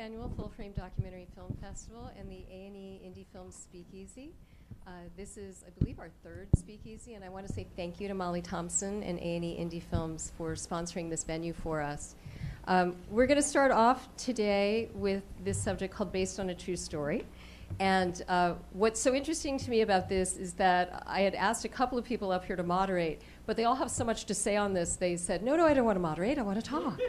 Annual Full Frame Documentary Film Festival and the A&E Indie Film Speakeasy. This is, I believe, our third speakeasy, and I want to say thank you to Molly Thompson and A&E Indie Films for sponsoring this venue for us. We're going to start off today with this subject called Based on a True Story. And what's so interesting to me about this is that I had asked a couple of people up here to moderate, but they all have so much to say on this, they said, no, I don't want to moderate, I want to talk.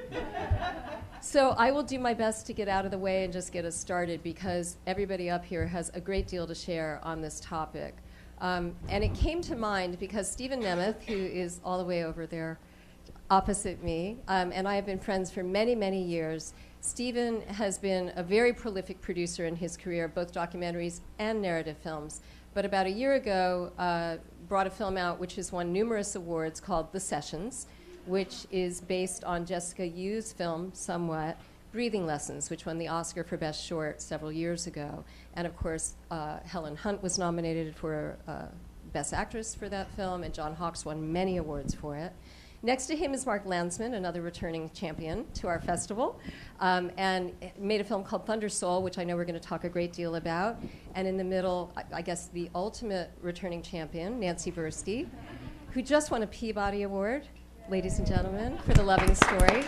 So I will do my best to get out of the way and just get us started, because everybody up here has a great deal to share on this topic. And it came to mind because Stephen Nemeth, who is all the way over there opposite me, and I have been friends for many, many years. Stephen has been a very prolific producer in his career, both documentaries and narrative films. But about a year ago, brought a film out which has won numerous awards called The Sessions, which is based on Jessica Yu's film, Somewhat, Breathing Lessons, which won the Oscar for Best Short several years ago. And of course, Helen Hunt was nominated for Best Actress for that film, and John Hawkes won many awards for it. Next to him is Mark Landsman, another returning champion to our festival, and made a film called Thunder Soul, which I know we're going to talk a great deal about. And in the middle, I guess the ultimate returning champion, Nancy Bursky, who just won a Peabody Award, ladies and gentlemen, for The Loving Story,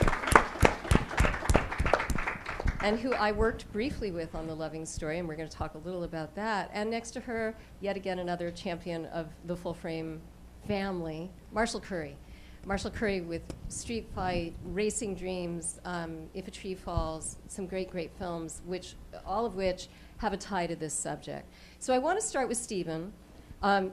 and who I worked briefly with on The Loving Story, and we're going to talk a little about that. And next to her, yet again, another champion of the full frame family, Marshall Curry. Marshall Curry with Street Fight, Racing Dreams, If a Tree Falls, some great, great films, all of which have a tie to this subject. So I want to start with Stephen,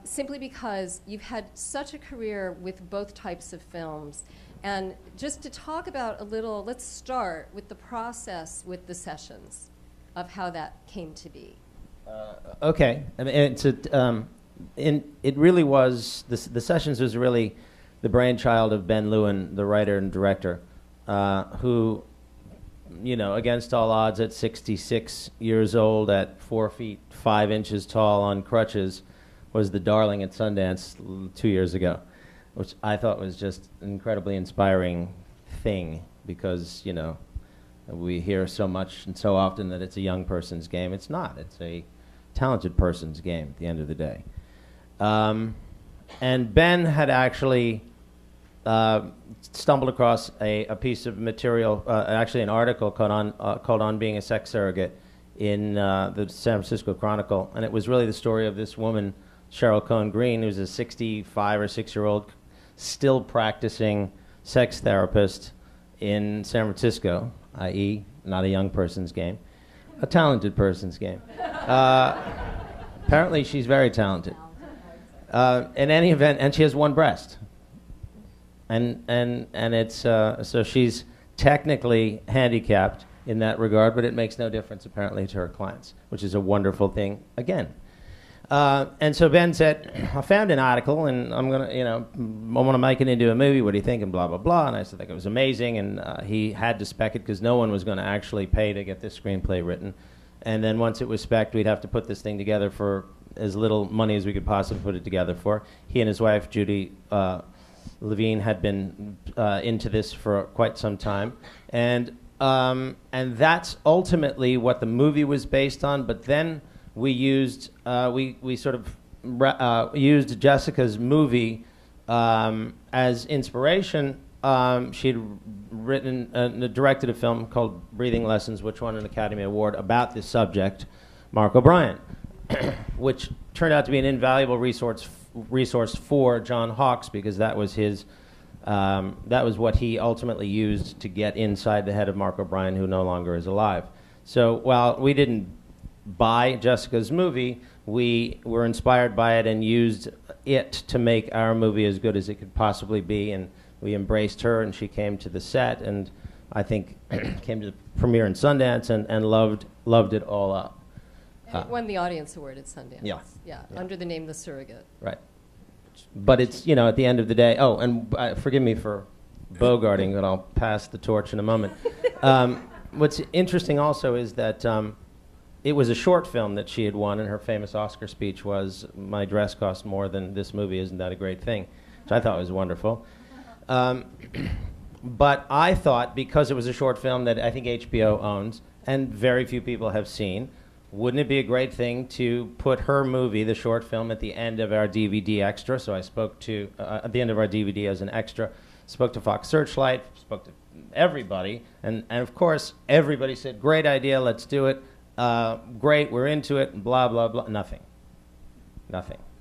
simply because you've had such a career with both types of films. And just to talk about a little, let's start with the process with The Sessions, of how that came to be. Okay. I mean, it really was, The Sessions was really the brainchild of Ben Lewin, the writer and director, who, you know, against all odds at 66 years old, at 4 feet 5 inches tall on crutches, was the darling at Sundance 2 years ago, which I thought was just an incredibly inspiring thing, because, you know, we hear so much and so often that it's a young person's game. It's not. It's a talented person's game at the end of the day. And Ben had actually stumbled across a piece of material, actually an article called On Being a Sex Surrogate in the San Francisco Chronicle, and it was really the story of this woman, Cheryl Cohn Green, who's a 65 or 6-year-old still practicing sex therapist in San Francisco, i.e. not a young person's game, a talented person's game. Apparently she's very talented. In any event, and she has one breast. And it's so she's technically handicapped in that regard, but it makes no difference apparently to her clients, which is a wonderful thing again. And so Ben said, I found an article, and I'm gonna, you know, I want to make it into a movie. What do you think? And blah blah blah. And I said, I think it was amazing. And he had to spec it because no one was going to actually pay to get this screenplay written. And then once it was spec'd, we'd have to put this thing together for as little money as we could possibly put it together for. He and his wife Judy Levine had been into this for quite some time, and that's ultimately what the movie was based on. But then we used we sort of used Jessica's movie as inspiration. She'd written and directed a film called Breathing Lessons, which won an Academy Award about this subject, Mark O'Brien, which turned out to be an invaluable resource for John Hawkes, because that was his that was what he ultimately used to get inside the head of Mark O'Brien, who no longer is alive. So while we didn't buy Jessica's movie, we were inspired by it and used it to make our movie as good as it could possibly be, and we embraced her, and she came to the set, and I think came to the premiere in Sundance and loved it all up. And it won the Audience Award at Sundance. Yeah. Yeah, under the name The Surrogate. Right. But it's, you know, at the end of the day, oh, and forgive me for bogarting, but I'll pass the torch in a moment. What's interesting also is that it was a short film that she had won, and her famous Oscar speech was, my dress cost more than this movie, isn't that a great thing? Which I thought was wonderful. But I thought, because it was a short film that I think HBO owns and very few people have seen, wouldn't it be a great thing to put her movie, the short film, at the end of our DVD extra? So I spoke to, at the end of our DVD as an extra, spoke to Fox Searchlight, spoke to everybody, and of course, everybody said, great idea, let's do it, great, we're into it, and blah, blah, blah. Nothing.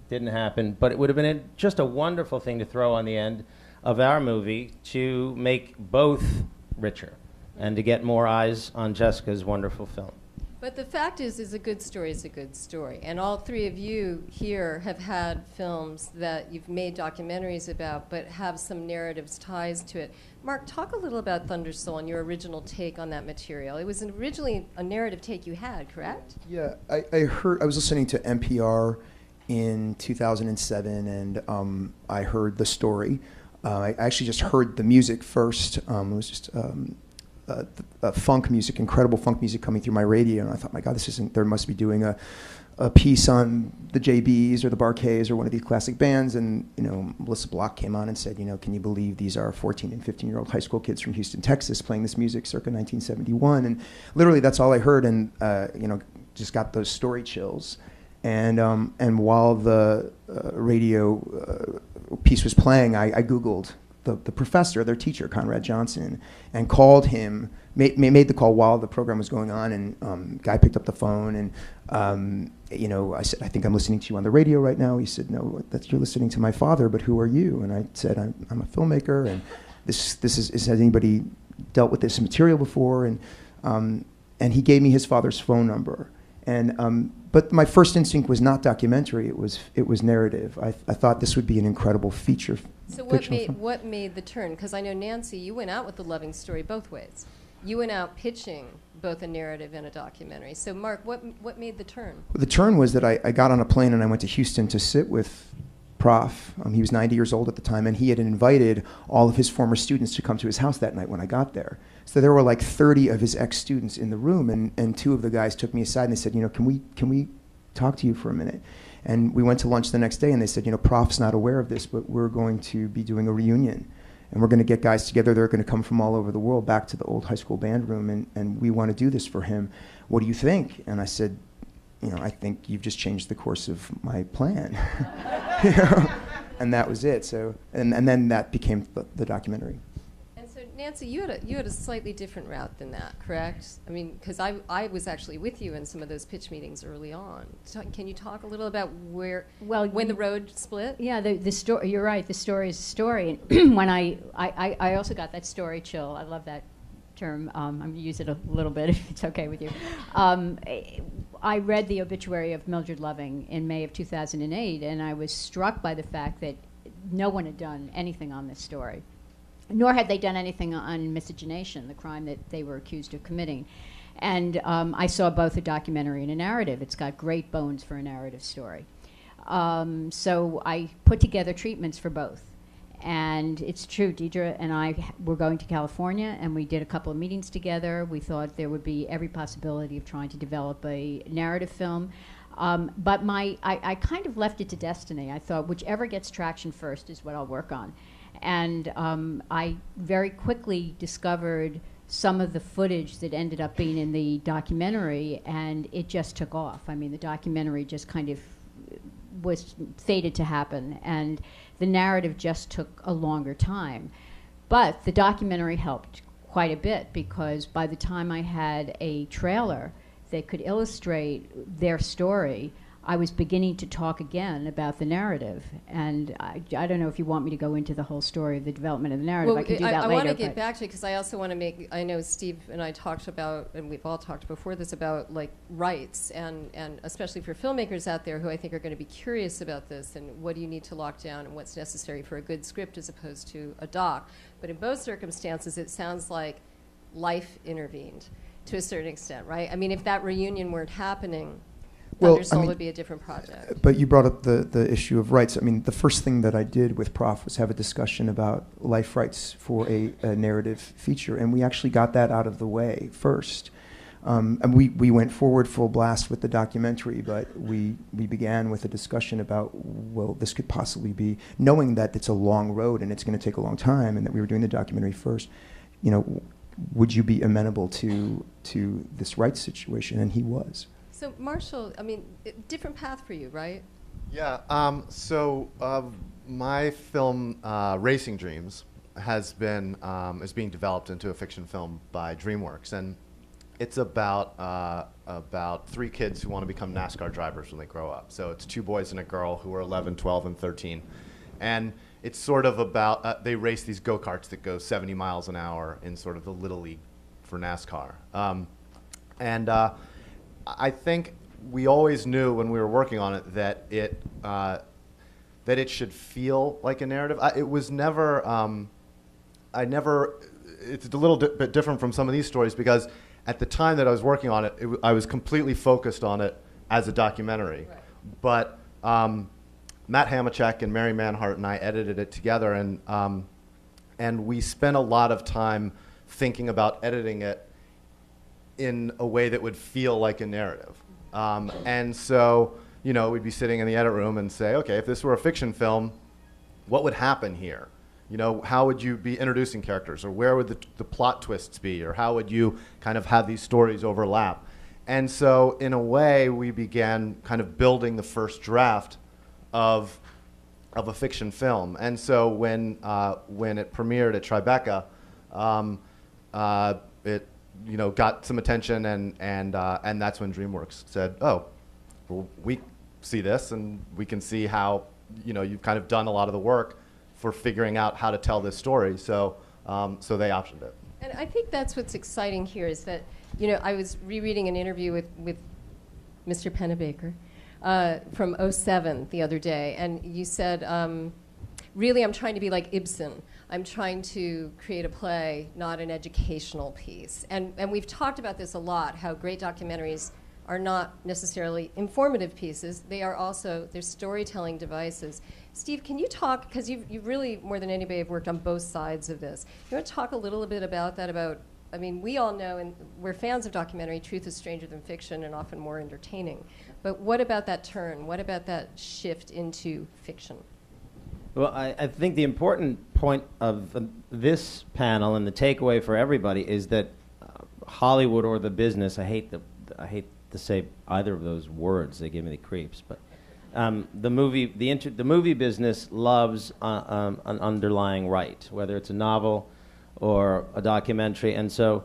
Didn't happen, but it would have been just a wonderful thing to throw on the end of our movie to make both richer and to get more eyes on Jessica's wonderful film. But the fact is a good story is a good story. And all three of you here have had films that you've made documentaries about, but have some narratives ties to it. Mark, talk a little about Thunder Soul and your original take on that material. It was originally a narrative take you had, correct? Yeah, I was listening to NPR in 2007, and I heard the story. I actually just heard the music first. It was just funk music, incredible funk music coming through my radio, and I thought, my God, there must be doing a piece on the JBs or the Bar-Kays or one of these classic bands. And Melissa Block came on and said, can you believe these are 14 and 15-year-old high school kids from Houston, Texas, playing this music circa 1971? And literally, that's all I heard, and just got those story chills. And while the radio piece was playing, I Googled the professor, their teacher, Conrad Johnson, and called him, made the call while the program was going on, and guy picked up the phone, and I said, I think I'm listening to you on the radio right now. He said, no, you're listening to my father, but who are you? And I said, I'm a filmmaker, and this has anybody dealt with this material before? And he gave me his father's phone number. And but my first instinct was not documentary; it was narrative. I thought this would be an incredible feature. So what made the turn? Because I know, Nancy, you went out with the Loving Story both ways. You went out pitching both a narrative and a documentary. So Mark, what made the turn? The turn was that I got on a plane and I went to Houston to sit with Prof. He was 90 years old at the time, and he had invited all of his former students to come to his house that night when I got there. So there were like 30 of his ex-students in the room, and two of the guys took me aside and they said, can we talk to you for a minute? And we went to lunch the next day, and they said, Prof's not aware of this, but we're going to be doing a reunion, and we're going to get guys together. They're going to come from all over the world back to the old high school band room, and we want to do this for him. What do you think? And I said, I think you've just changed the course of my plan. And that was it. So, and then that became the documentary. And so, Nancy, you had a slightly different route than that, correct? I mean, because I was actually with you in some of those pitch meetings early on. So can you talk a little about when the road split? Yeah, the story. You're right. The story is a story. And when I also got that story chill. I love that term. I'm going to use it a little bit if it's okay with you. I read the obituary of Mildred Loving in May of 2008, and I was struck by the fact that no one had done anything on this story, nor had they done anything on miscegenation, the crime that they were accused of committing. And I saw both a documentary and a narrative. It's got great bones for a narrative story. So I put together treatments for both. And it's true, Deidre and I were going to California, and we did a couple of meetings together. We thought there would be every possibility of trying to develop a narrative film. But I kind of left it to destiny. I thought whichever gets traction first is what I'll work on. And I very quickly discovered some of the footage that ended up being in the documentary, and it just took off. I mean, the documentary just kind of was fated to happen, and the narrative just took a longer time. But the documentary helped quite a bit, because by the time I had a trailer that could illustrate their story, I was beginning to talk again about the narrative. And I don't know if you want me to go into the whole story of the development of the narrative. Well, I can do that later. I want to get back to it, because I also want to make, I know Steve and I talked about, and we've all talked before this, about like rights, and especially for filmmakers out there who I think are going to be curious about this, and what do you need to lock down, and what's necessary for a good script as opposed to a doc. But in both circumstances, it sounds like life intervened to a certain extent, right? I mean, if that reunion weren't happening, Thunder Soul would be a different project. But you brought up the issue of rights. I mean, the first thing that I did with Prof was have a discussion about life rights for a narrative feature, and we actually got that out of the way first. And we went forward full blast with the documentary, but we began with a discussion about, well, this could possibly be, knowing that it's a long road and it's going to take a long time, and that we were doing the documentary first, would you be amenable to this rights situation? And he was. So Marshall, I mean, different path for you, right? Yeah. My film Racing Dreams is being developed into a fiction film by DreamWorks, and it's about 3 kids who want to become NASCAR drivers when they grow up. So it's 2 boys and a girl who are 11, 12, and 13, and it's sort of about they race these go-karts that go 70 miles an hour in sort of the Little League for NASCAR. I think we always knew when we were working on it that it should feel like a narrative. It was never. It's a little bit different from some of these stories, because at the time that I was working on it, I was completely focused on it as a documentary. Right. But Matt Hamachek and Mary Manhart and I edited it together, and we spent a lot of time thinking about editing it in a way that would feel like a narrative. And so, we'd be sitting in the edit room and say, okay, if this were a fiction film, what would happen here? How would you be introducing characters, or where would the plot twists be, or how would you kind of have these stories overlap? And so, in a way, we began kind of building the first draft of a fiction film. And so when it premiered at Tribeca, it got some attention, and that's when DreamWorks said, oh, well, we see this, and we can see how you've kind of done a lot of the work for figuring out how to tell this story. So so they optioned it. And I think that's what's exciting here is that, I was rereading an interview with Mr. Pennebaker from '07 the other day, and you said, really, I'm trying to be like Ibsen. I'm trying to create a play, not an educational piece. And we've talked about this a lot, how great documentaries are not necessarily informative pieces. They're storytelling devices. Steve, can you talk, because you've really, more than anybody, have worked on both sides of this. You want to talk a little bit about that, we all know, and we're fans of documentary, truth is stranger than fiction and often more entertaining. But what about that turn? What about that shift into fiction? Well, I think the important point of this panel and the takeaway for everybody is that Hollywood, or the business, I hate to say either of those words, they give me the creeps, but the movie business loves an underlying right, whether it's a novel or a documentary, and so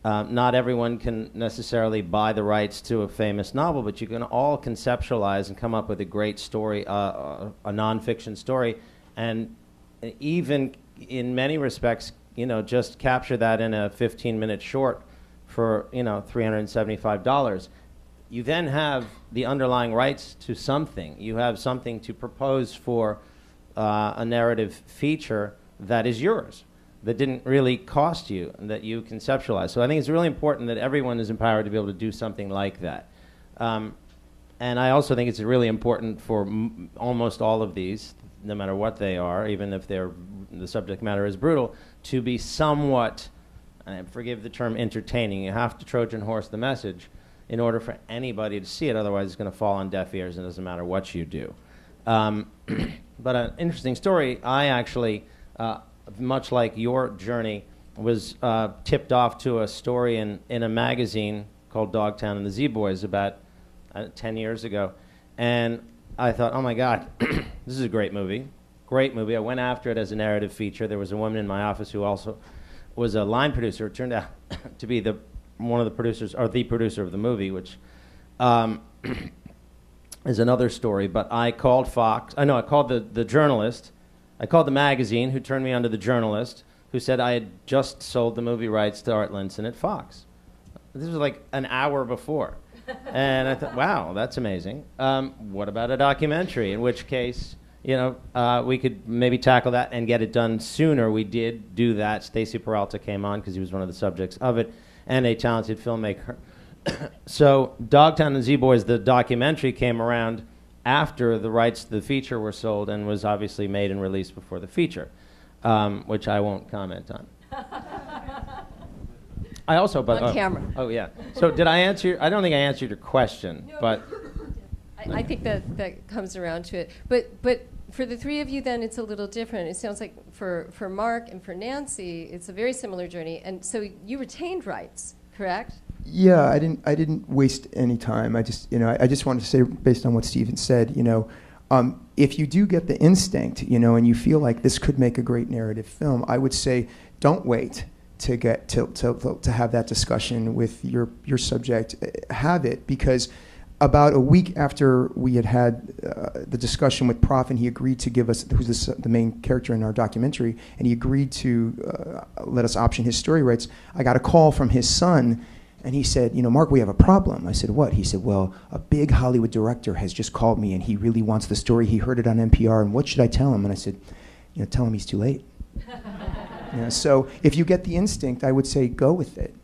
not everyone can necessarily buy the rights to a famous novel, but you can all conceptualize and come up with a great story, a nonfiction story, and even in many respects, just capture that in a 15-minute short for $375. You then have the underlying rights to something. You have something to propose for a narrative feature that is yours, that didn't really cost you, and that you conceptualize. So I think it's really important that everyone is empowered to be able to do something like that. And I also think it's really important for almost all of these, no matter what they are, even if the subject matter is brutal, to be somewhat, and forgive the term entertaining, you have to Trojan horse the message in order for anybody to see it, otherwise it's going to fall on deaf ears and it doesn't matter what you do. But an interesting story, I actually, much like your journey, was tipped off to a story in a magazine called Dogtown and the Z-Boys about 10 years ago. And I thought, oh my God, this is a great movie. Great movie. I went after it as a narrative feature. There was a woman in my office who also was a line producer. It turned out to be one of the producers, or the producer of the movie, which is another story. But I called Fox. I called the journalist. I called the magazine, who turned me on to the journalist, who said I had just sold the movie rights to Art Linson at Fox. This was like an hour before. And I thought, wow, that's amazing. What about a documentary? In which case, we could maybe tackle that and get it done sooner. We did do that. Stacey Peralta came on because he was one of the subjects of it, and a talented filmmaker. So Dogtown and Z-Boys, the documentary, came around after the rights to the feature were sold and was obviously made and released before the feature, which I won't comment on. I also, but On camera. Oh yeah. So did I answer? I don't think I answered your question, but I think that comes around to it. But for the three of you, then it's a little different. It sounds like for Mark and for Nancy, it's a very similar journey. And so you retained rights, correct? Yeah, I didn't waste any time. I just wanted to say, based on what Stephen said, if you do get the instinct, and you feel like this could make a great narrative film, I would say don't wait to get to have that discussion with your subject. Have it, because about a week after we had the discussion with Prof, and he agreed to give us, who's the main character in our documentary, and he agreed to let us option his story rights, I got a call from his son. And he said, Mark, we have a problem. I said, what? He said, well, a big Hollywood director has just called me, and he really wants the story. He heard it on NPR, and what should I tell him? And I said, tell him he's too late. So if you get the instinct, I would say go with it,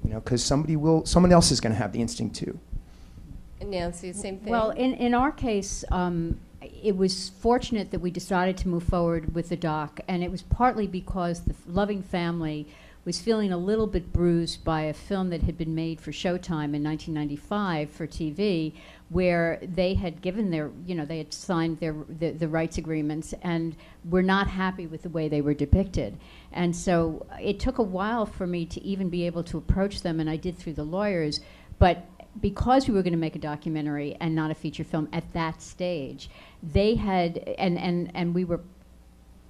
because someone else is going to have the instinct too. And Nancy, same thing? Well, in our case, it was fortunate that we decided to move forward with the doc, and it was partly because the Loving Family was feeling a little bit bruised by a film that had been made for Showtime in 1995 for TV, where they had given they had signed the rights agreements and were not happy with the way they were depicted. And so it took a while for me to even be able to approach them, and I did through the lawyers, but because we were going to make a documentary and not a feature film at that stage, they had, and we were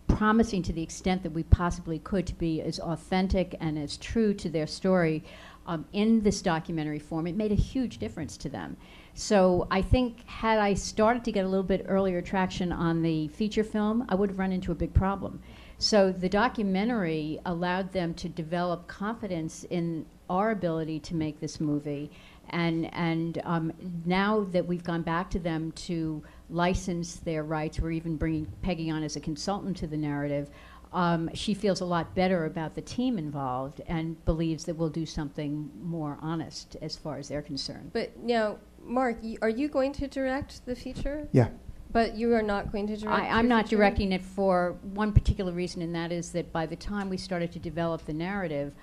promising to the extent that we possibly could to be as authentic and as true to their story in this documentary form. It made a huge difference to them. So I think had I started to get a little bit earlier traction on the feature film, I would have run into a big problem. So the documentary allowed them to develop confidence in our ability to make this movie. And now that we've gone back to them to license their rights, we're even bringing Peggy on as a consultant to the narrative, she feels a lot better about the team involved and believes that we'll do something more honest as far as they're concerned. But now, Mark, are you going to direct the feature? Yeah. But you are not going to direct I'm your not feature? directing it for one particular reason, and that is that by the time we started to develop the narrative,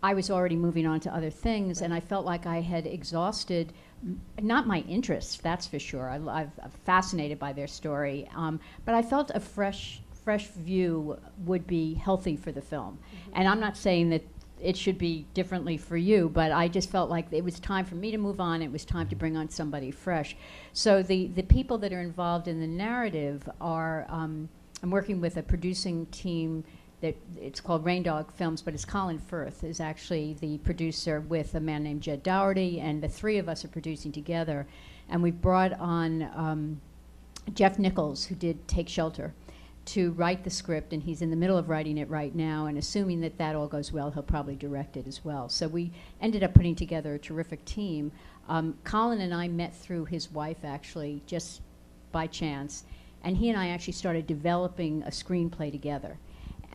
I was already moving on to other things, and I felt like I had exhausted, not my interests, that's for sure. I'm fascinated by their story, but I felt a fresh view would be healthy for the film. And I'm not saying that it should be differently for you, but I just felt like it was time for me to move on. It was time to bring on somebody fresh. So the people that are involved in the narrative are, I'm working with a producing team that it's called Rain Dog Films, but it's Colin Firth is actually the producer with a man named Jed Dougherty, and the three of us are producing together. And we've brought on Jeff Nichols, who did Take Shelter, to write the script, and he's in the middle of writing it right now, and assuming that that all goes well, he'll probably direct it as well. So we ended up putting together a terrific team. Colin and I met through his wife, actually, just by chance, and he and I actually started developing a screenplay together.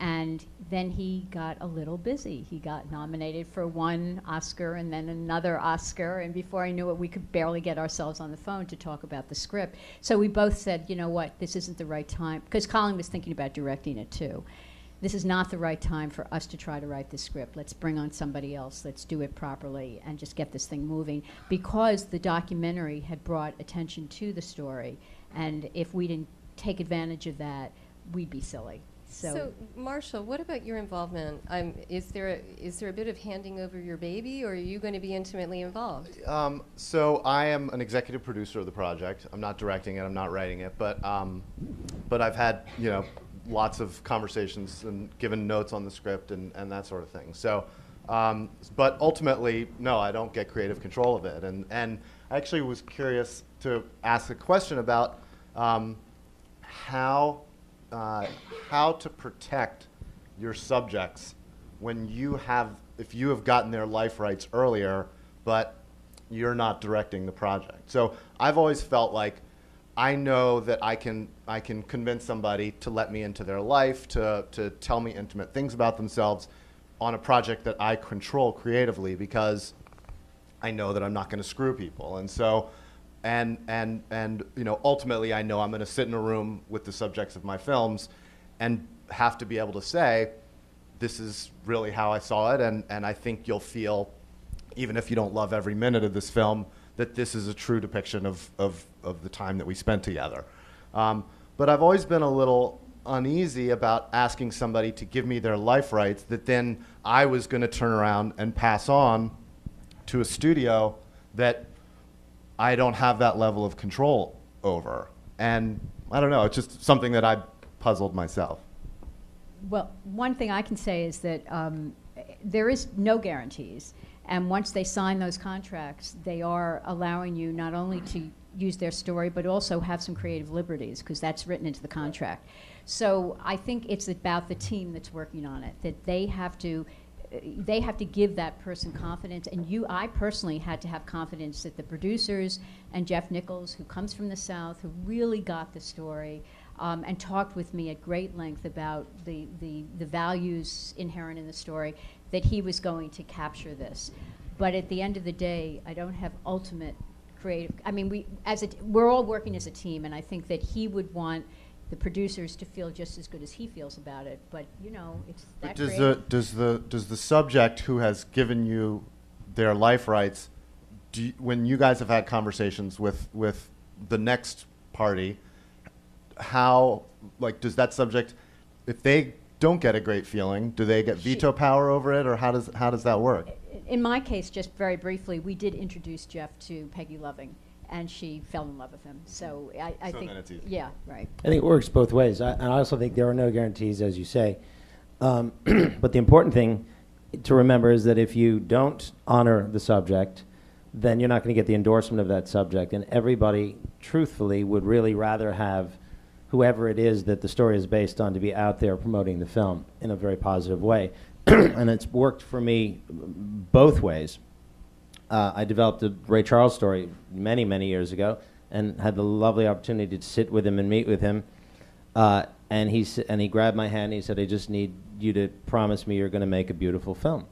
And then he got a little busy. He got nominated for one Oscar and then another Oscar, and before I knew it, we could barely get ourselves on the phone to talk about the script. So we both said, you know what, this isn't the right time, because Colin was thinking about directing it too. This is not the right time for us to try to write the script. Let's bring on somebody else. Let's do it properly and just get this thing moving, because the documentary had brought attention to the story, and if we didn't take advantage of that, we'd be silly. So, Marshall, what about your involvement? Is there a bit of handing over your baby, or are you going to be intimately involved? So I am an executive producer of the project. I'm not directing it. I'm not writing it. But I've had lots of conversations and given notes on the script and that sort of thing. So, but ultimately, no, I don't get creative control of it. And I actually was curious to ask a question about how to protect your subjects when if you have gotten their life rights earlier, but you're not directing the project. So I've always felt like I know that I can convince somebody to let me into their life, to tell me intimate things about themselves on a project that I control creatively, because I know that I'm not going to screw people. And so And ultimately, I know I'm going to sit in a room with the subjects of my films and have to be able to say, this is really how I saw it, and I think you'll feel, even if you don't love every minute of this film, that this is a true depiction of the time that we spent together. But I've always been a little uneasy about asking somebody to give me their life rights that then I was going to turn around and pass on to a studio that I don't have that level of control over. And I don't know, it's just something that I puzzled myself. Well, one thing I can say is that there is no guarantees. And once they sign those contracts, they are allowing you not only to use their story, but also have some creative liberties, because that's written into the contract. So I think it's about the team that's working on it, that they have to give that person confidence. And I personally had to have confidence that the producers and Jeff Nichols, who comes from the South, who really got the story, and talked with me at great length about the values inherent in the story, that he was going to capture this. But at the end of the day, I don't have ultimate creative. I mean, we're all working as a team, and I think that he would want the producers to feel just as good as he feels about it. But you know, it's that creative. Does the subject who has given you their life rights, when you guys have had conversations with the next party, how, like, does that subject, if they don't get a great feeling, do they get veto power over it, or how does that work? In my case, just very briefly, we did introduce Jeff to Peggy Loving, and she fell in love with him. So I think, then it's easy. Yeah, right. I think it works both ways. And I also think there are no guarantees, as you say. But the important thing to remember is that if you don't honor the subject, then you're not going to get the endorsement of that subject. And everybody, truthfully, would really rather have whoever it is that the story is based on to be out there promoting the film in a very positive way. And it's worked for me both ways. I developed a Ray Charles story many, many years ago and had the lovely opportunity to sit with him and meet with him. And he grabbed my hand and he said, "I just need you to promise me you're going to make a beautiful film."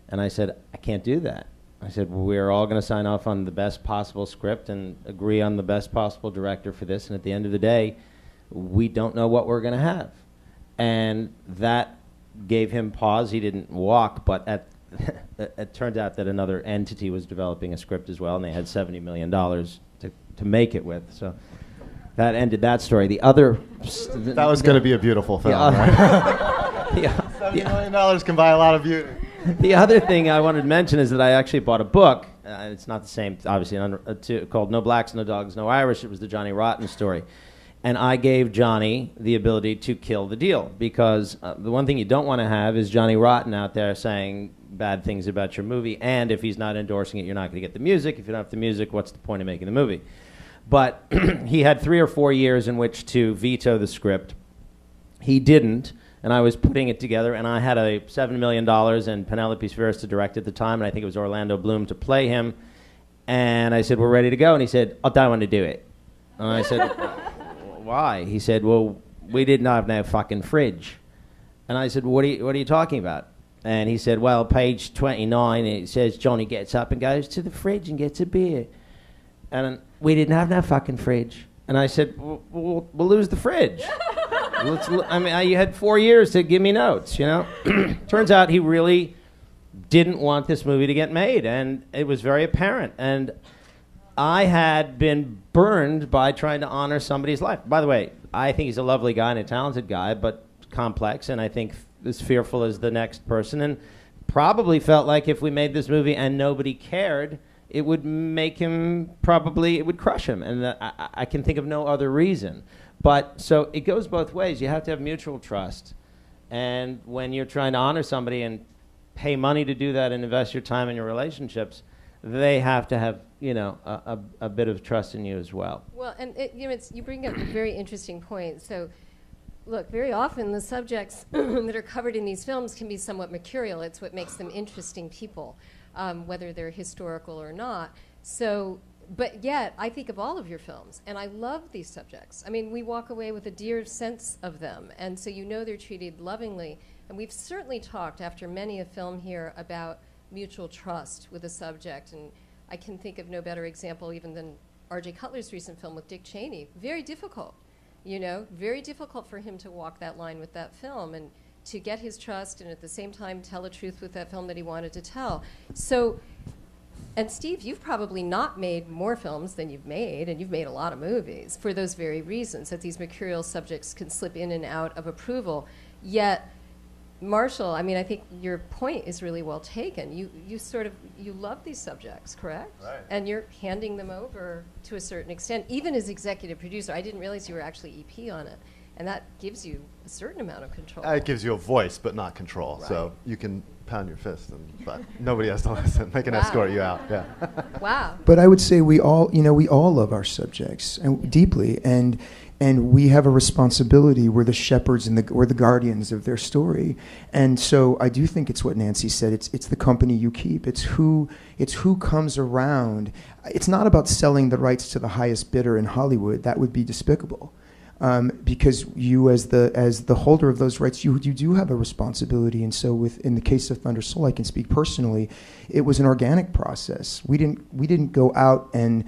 And I said, "I can't do that." I said, "Well, we're all going to sign off on the best possible script and agree on the best possible director for this. And at the end of the day, we don't know what we're going to have." And that gave him pause. He didn't walk, but it turned out that another entity was developing a script as well, and they had $70 million to make it with. So that ended that story. The other... That was going to be a beautiful film, right? $70 million can buy a lot of beauty. The other thing I wanted to mention is that I actually bought a book. It's not the same, obviously, called No Blacks, No Dogs, No Irish. It was the Johnny Rotten story. And I gave Johnny the ability to kill the deal, because the one thing you don't want to have is Johnny Rotten out there saying bad things about your movie, and if he's not endorsing it, you're not going to get the music. If you don't have the music, what's the point of making the movie? But he had 3 or 4 years in which to veto the script. He didn't, and I was putting it together, and I had a $7 million and Penelope Spheris to direct at the time, and I think it was Orlando Bloom to play him. And I said, "We're ready to go." And he said, "I don't want to do it." And I said, "Why?" He said, "Well, we didn't have no fucking fridge." And I said, what are you talking about?" And he said, "Well, page 29, it says Johnny gets up and goes to the fridge and gets a beer. And we didn't have no fucking fridge." And I said, we'll lose the fridge. You had 4 years to give me notes, you know? Turns out he really didn't want this movie to get made, and it was very apparent. And I had been burned by trying to honor somebody's life. By the way, I think he's a lovely guy and a talented guy, but complex, and I think as fearful as the next person, and probably felt like if we made this movie and nobody cared, it would make him, it would crush him. And I can think of no other reason. But so it goes both ways. You have to have mutual trust. And when you're trying to honor somebody and pay money to do that and invest your time in your relationships, they have to have, a bit of trust in you as well. Well, and you bring up a very interesting point. So, look, very often the subjects that are covered in these films can be somewhat mercurial. It's what makes them interesting people, whether they're historical or not. So, but yet, I think of all of your films, and I love these subjects. I mean, we walk away with a dear sense of them, and so they're treated lovingly. And we've certainly talked after many a film here about mutual trust with a subject, and I can think of no better example even than R.J. Cutler's recent film with Dick Cheney. Very difficult, very difficult for him to walk that line with that film, and to get his trust and at the same time tell the truth with that film that he wanted to tell. So, and Steve, you've probably not made more films than you've made, and you've made a lot of movies for those very reasons, that these mercurial subjects can slip in and out of approval. Yet, Marshall, I mean, I think your point is really well taken. You love these subjects, correct? Right. And you're handing them over to a certain extent, even as executive producer. I didn't realize you were actually EP on it. And that gives you a certain amount of control. It gives you a voice, but not control. Right. So you can pound your fist, but nobody has to listen. They can Wow. escort you out. Yeah. Wow. But I would say we all love our subjects and deeply, and we have a responsibility. We're the shepherds and we're the guardians of their story. And so I do think it's what Nancy said. It's the company you keep. It's who comes around. It's not about selling the rights to the highest bidder in Hollywood. That would be despicable. Because you, as the holder of those rights, you do have a responsibility. And so, in the case of Thunder Soul, I can speak personally. It was an organic process. We didn't go out and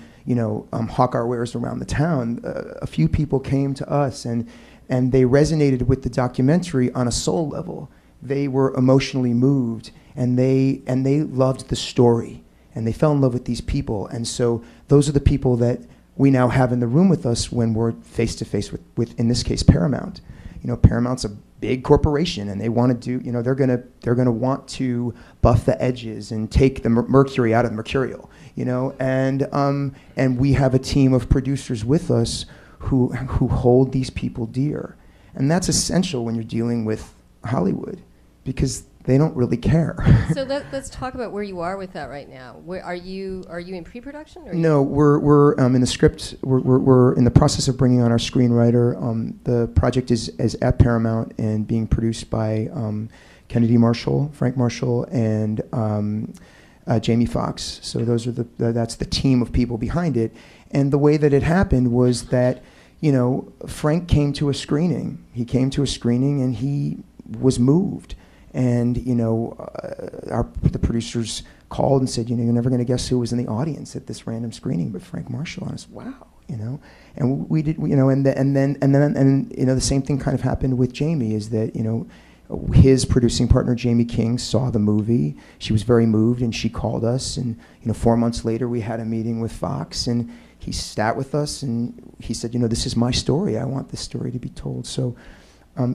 hawk our wares around the town. A few people came to us, and they resonated with the documentary on a soul level. They were emotionally moved, and they loved the story, and they fell in love with these people. And so, those are the people that we now have in the room with us when we're face to face with, in this case, Paramount. Paramount's a big corporation, and they want to do, they're gonna want to buff the edges and take the mercury out of the mercurial, and we have a team of producers with us who hold these people dear, and that's essential when you're dealing with Hollywood, because they don't really care. So let's talk about where you are with that right now. Where are you in pre-production? No, we're in the script. We're in the process of bringing on our screenwriter. The project is at Paramount and being produced by Kennedy Marshall, Frank Marshall, and Jamie Foxx. So that's the team of people behind it. And the way that it happened was that Frank came to a screening. He came to a screening and he was moved. And the producers called and said, you're never going to guess who was in the audience at this random screening, but Frank Marshall. And I said, wow, and we did, and then the same thing kind of happened with Jamie. Is that his producing partner Jamie King saw the movie. She was very moved, and she called us. And 4 months later, we had a meeting with Fox, and he sat with us, and he said, this is my story. I want this story to be told. So.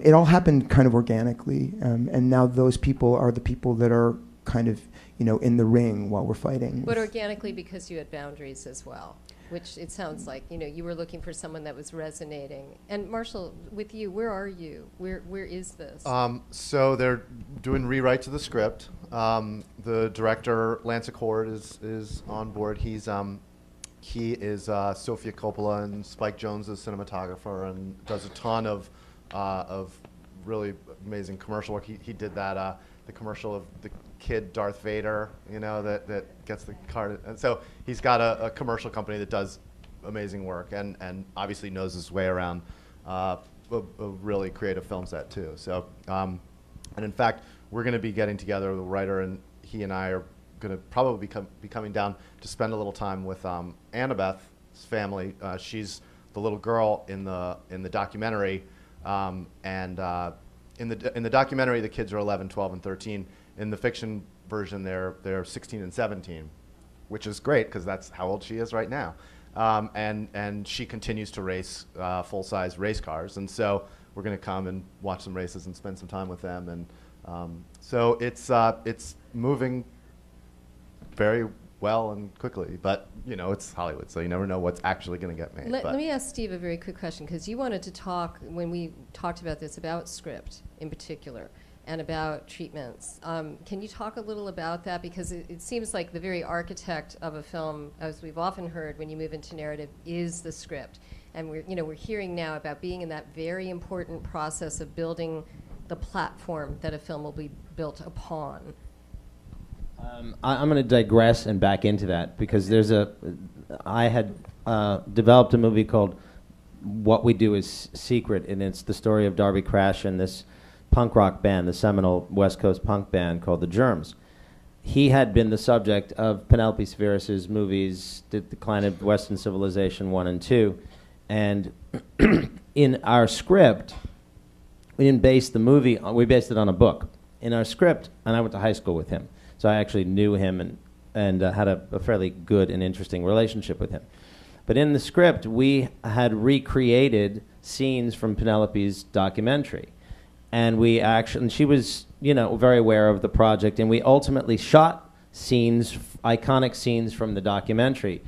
It all happened kind of organically, and now those people are the people that are kind of, in the ring while we're fighting. But organically because you had boundaries as well, which it sounds like, you were looking for someone that was resonating. And Marshall, with you, where are you? Where is this? So they're doing rewrites of the script. The director, Lance Accord, is on board. He is Sofia Coppola and Spike Jonze' cinematographer, and does a ton of really amazing commercial work. He did that the commercial of the kid Darth Vader, that gets the card. And so he's got a commercial company that does amazing work, and obviously knows his way around a really creative film set too. So and in fact, we're going to be getting together with a writer, and he and I are going to probably be coming down to spend a little time with Annabeth's family. She's the little girl in the documentary. In the documentary, the kids are 11, 12, and 13. In the fiction version, they're 16 and 17, which is great because that's how old she is right now. And she continues to race full-size race cars, and so we're going to come and watch some races and spend some time with them. And so it's moving very well and quickly, but it's Hollywood, so you never know what's actually going to get made. Let me ask Steve a very quick question, because you wanted to talk, when we talked about this, about script in particular and about treatments. Can you talk a little about that? Because it seems like the very architect of a film, as we've often heard when you move into narrative, is the script. And we're hearing now about being in that very important process of building the platform that a film will be built upon. I'm going to digress and back into that, because I had developed a movie called What We Do Is Secret, and it's the story of Darby Crash and this punk rock band, the seminal West Coast punk band called The Germs. He had been the subject of Penelope Spheeris's movies, The Decline of Western Civilization 1 and 2, and in our script, we didn't base the movie, we based it on a book. In our script, and I went to high school with him, so I actually knew him and had a fairly good and interesting relationship with him. But in the script, we had recreated scenes from Penelope's documentary. And and she was, very aware of the project, and we ultimately shot scenes, iconic scenes from the documentary,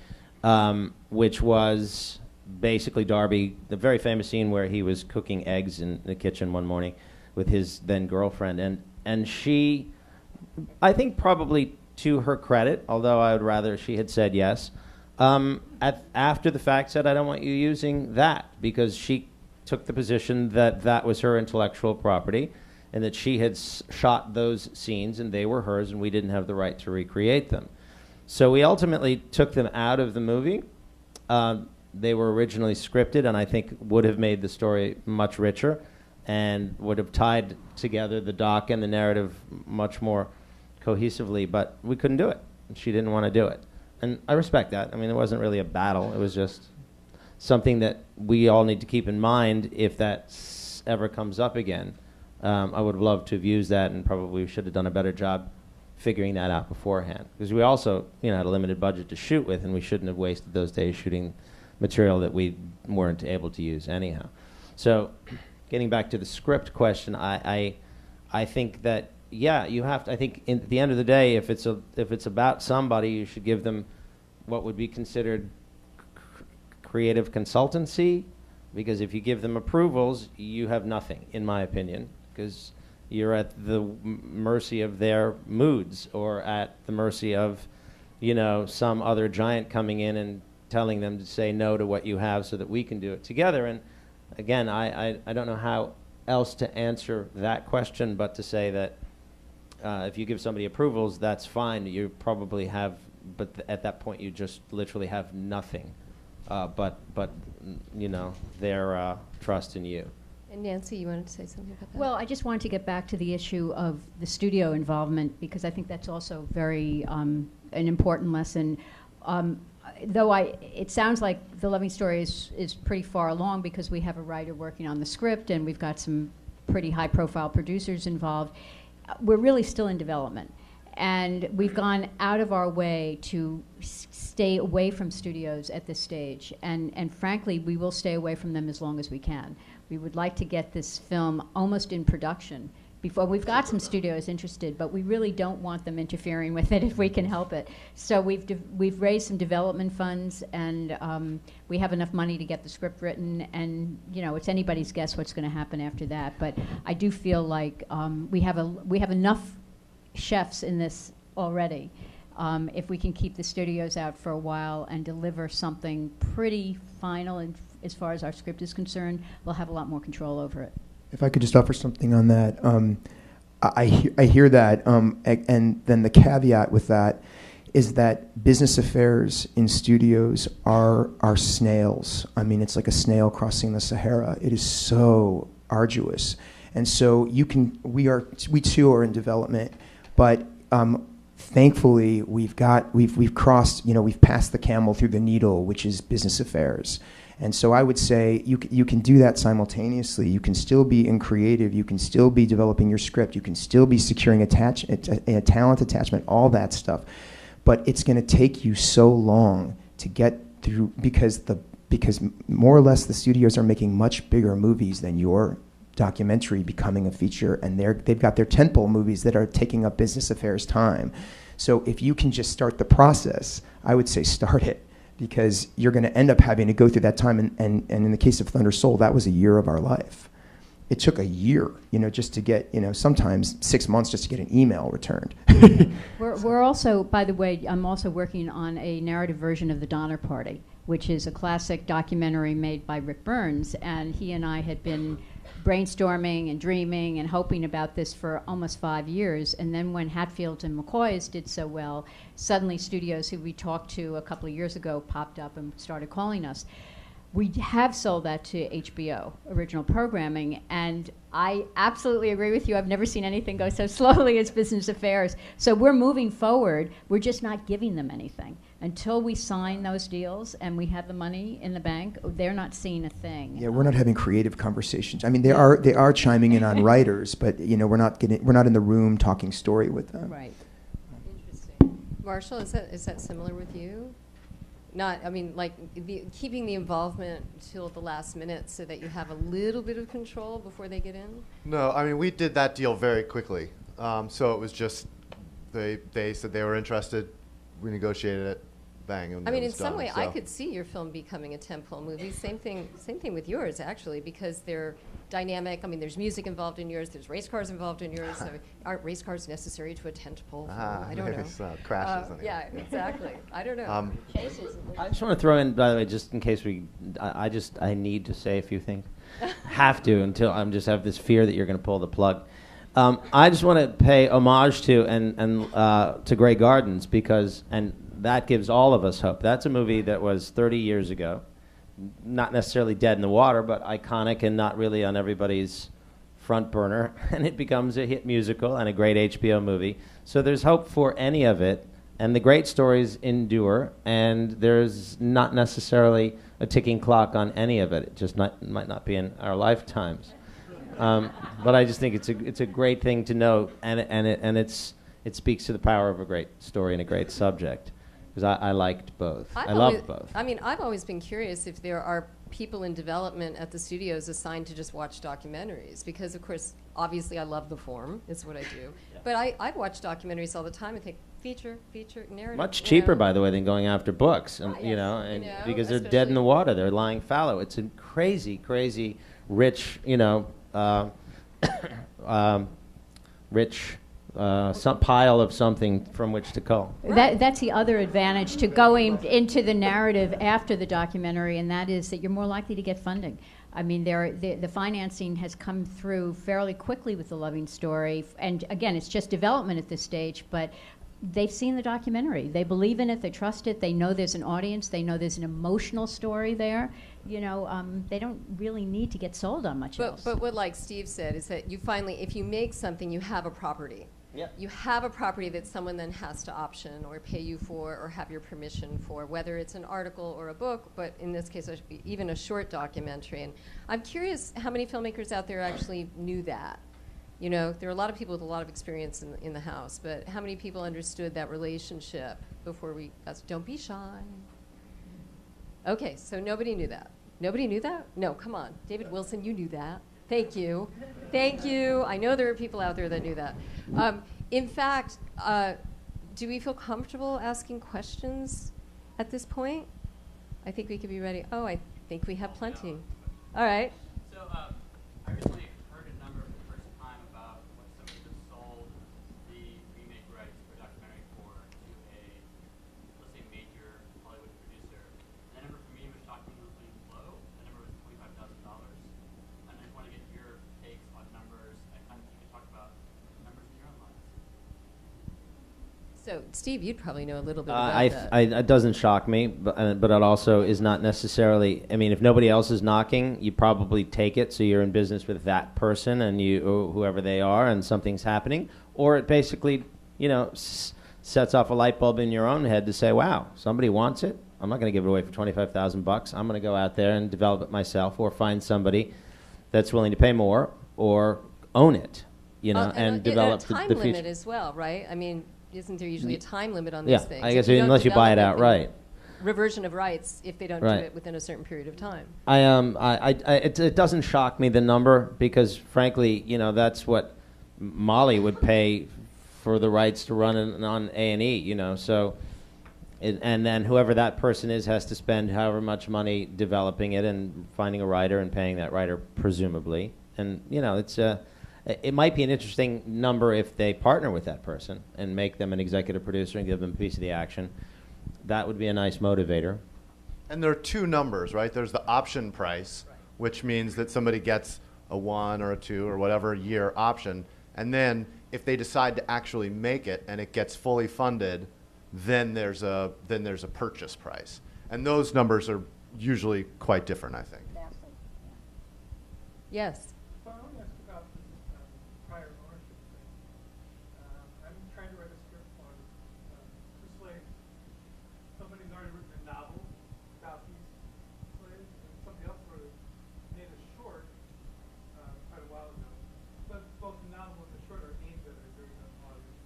which was basically Darby, the very famous scene where he was cooking eggs in the kitchen one morning with his then girlfriend. And she, I think probably to her credit, although I would rather she had said yes, after the fact said, I don't want you using that, because she took the position that that was her intellectual property and that she had shot those scenes and they were hers and we didn't have the right to recreate them. So we ultimately took them out of the movie. They were originally scripted and I think would have made the story much richer and would have tied together the doc and the narrative much more cohesively, but we couldn't do it. She didn't want to do it. And I respect that. I mean, it wasn't really a battle. It was just something that we all need to keep in mind if that ever comes up again. I would have loved to have used that, and probably should have done a better job figuring that out beforehand. Because we also, had a limited budget to shoot with, and we shouldn't have wasted those days shooting material that we weren't able to use anyhow. So, getting back to the script question, I think that you have to. I think at the end of the day, if it's about somebody, you should give them what would be considered creative consultancy, because if you give them approvals, you have nothing, in my opinion, because you're at the mercy of their moods or at the mercy of, some other giant coming in and telling them to say no to what you have so that we can do it together. And again, I don't know how else to answer that question but to say that if you give somebody approvals, that's fine. You probably have, but at that point you just literally have nothing. But their trust in you. And Nancy, you wanted to say something about that? Well, I just wanted to get back to the issue of the studio involvement, because I think that's also very an important lesson. Though it sounds like The Loving Story is pretty far along because we have a writer working on the script and we've got some pretty high-profile producers involved. We're really still in development. And we've gone out of our way to stay away from studios at this stage. And frankly, we will stay away from them as long as we can. We would like to get this film almost in production before. We've got some studios interested, but we really don't want them interfering with it if we can help it. So we've raised some development funds, and we have enough money to get the script written. And it's anybody's guess what's going to happen after that. But I do feel like we have enough chefs in this already. If we can keep the studios out for a while and deliver something pretty final, and as far as our script is concerned, we'll have a lot more control over it. If I could just offer something on that, I hear that, and then the caveat with that is that business affairs in studios are snails. I mean, it's like a snail crossing the Sahara. It is so arduous, and so we too are in development, but thankfully we've crossed, we've passed the camel through the needle, which is business affairs. And so I would say you can do that simultaneously. You can still be in creative. You can still be developing your script. You can still be securing a talent attachment, all that stuff. But it's going to take you so long to get through because more or less the studios are making much bigger movies than your documentary becoming a feature, and they've got their tentpole movies that are taking up business affairs time. So if you can just start the process, I would say start it, because you're going to end up having to go through that time. And in the case of Thunder Soul, that was a year of our life. It took a year, just to get, sometimes 6 months just to get an email returned. We're also, by the way, I'm also working on a narrative version of The Donner Party, which is a classic documentary made by Rick Burns, and he and I had been brainstorming and dreaming and hoping about this for almost 5 years. And then when Hatfield and McCoy's did so well, suddenly studios who we talked to a couple of years ago popped up and started calling us. We have sold that to HBO, original programming, and I absolutely agree with you. I've never seen anything go so slowly as Business Affairs. So we're moving forward. We're just not giving them anything. Until we sign those deals and we have the money in the bank, they're not seeing a thing. Yeah, we're not having creative conversations. I mean, they are chiming in on writers, but we're not in the room talking story with them. Right. Interesting. Marshall, is that similar with you? Not, I mean, like keeping the involvement till the last minute so that you have a little bit of control before they get in? No, I mean, we did that deal very quickly. So it was just, they said they were interested, we negotiated it, bang, and I mean, it in was some done, way, so. I could see your film becoming a tentpole movie. Same thing with yours, actually, because they're dynamic. I mean, there's music involved in yours. There's race cars involved in yours. So aren't race cars necessary to a tentpole film? I don't know. So crashes. anyway. Yeah, exactly. I don't know. Chases. I just want to throw in, by the way, just in case I need to say a few things. Have to until I'm just have this fear that you're going to pull the plug. I just want to pay homage to to Grey Gardens because that gives all of us hope. That's a movie that was 30 years ago, not necessarily dead in the water, but iconic and not really on everybody's front burner, and it becomes a hit musical and a great HBO movie. So there's hope for any of it, and the great stories endure, and there's not necessarily a ticking clock on any of it. It just might not be in our lifetimes. But I just think it's a great thing to note, and it speaks to the power of a great story and a great subject. Because I liked both. I loved both. I mean, I've always been curious if there are people in development at the studios assigned to just watch documentaries. Because, of course, obviously I love the form. It's what I do. Yeah. But I watch documentaries all the time and think, feature, narrative. Much cheaper, by the way, than going after books. And, because they're dead in the water. They're lying fallow. It's a crazy, rich, rich... some pile of something from which to cull. That's the other advantage to going into the narrative after the documentary, and that is that you're more likely to get funding. I mean, the financing has come through fairly quickly with The Loving Story, and again, it's just development at this stage, but they've seen the documentary. They believe in it, they trust it, they know there's an audience, they know there's an emotional story there. They don't really need to get sold on much else. But what, like Steve said, is that you finally, if you make something, you have a property. Yep. You have a property that someone then has to option or pay you for or have your permission for, whether it's an article or a book, but in this case, even a short documentary. And I'm curious how many filmmakers out there actually knew that. There are a lot of people with a lot of experience in the house, but how many people understood that relationship before don't be shy. Okay, so nobody knew that. Nobody knew that? No, come on. David Wilson, you knew that. Thank you. Thank you. I know there are people out there that knew that. In fact, do we feel comfortable asking questions at this point? I think we could be ready. Oh, I think we have plenty. All right. So I recently heard a number for the first time about what somebody just sold the remake rights for a documentary for to a, let's say, major Hollywood producer. And the number for me was shockingly low. The number was $25,000. And I just want to get your takes on numbers and kind of you can talk about numbers in your own lives. So, Steve, you'd probably know a little bit about that. It doesn't shock me, but it also is not necessarily. I mean, if nobody else is knocking, you probably take it. So you're in business with that person and whoever they are, and something's happening, or it basically, sets off a light bulb in your own head to say, "Wow, somebody wants it. I'm not going to give it away for $25,000. I'm going to go out there and develop it myself, or find somebody that's willing to pay more, or own it, and develop the time future." limit as well, right? I mean, isn't there usually a time limit on these things? I guess If you don't unless you buy it develop outright. Reversion of rights if they don't do Right. it within a certain period of time. It doesn't shock me, the number, because frankly, that's what Molly would pay for the rights to run on A&E, so, and then whoever that person is has to spend however much money developing it and finding a writer and paying that writer presumably, and it might be an interesting number if they partner with that person and make them an executive producer and give them a piece of the action. That would be a nice motivator. And there are two numbers, right? There's the option price, which means that somebody gets a 1 or a 2 or whatever year option. And then if they decide to actually make it and it gets fully funded, then there's a purchase price. And those numbers are usually quite different, I think. Yes. So I want to ask about this prior ownership thing. I'm trying to write a script on Two Slaves. Somebody's already written a novel about these slaves, and somebody else sort of made a short quite a while ago. But both the novel and the short are aimed at a very young audience.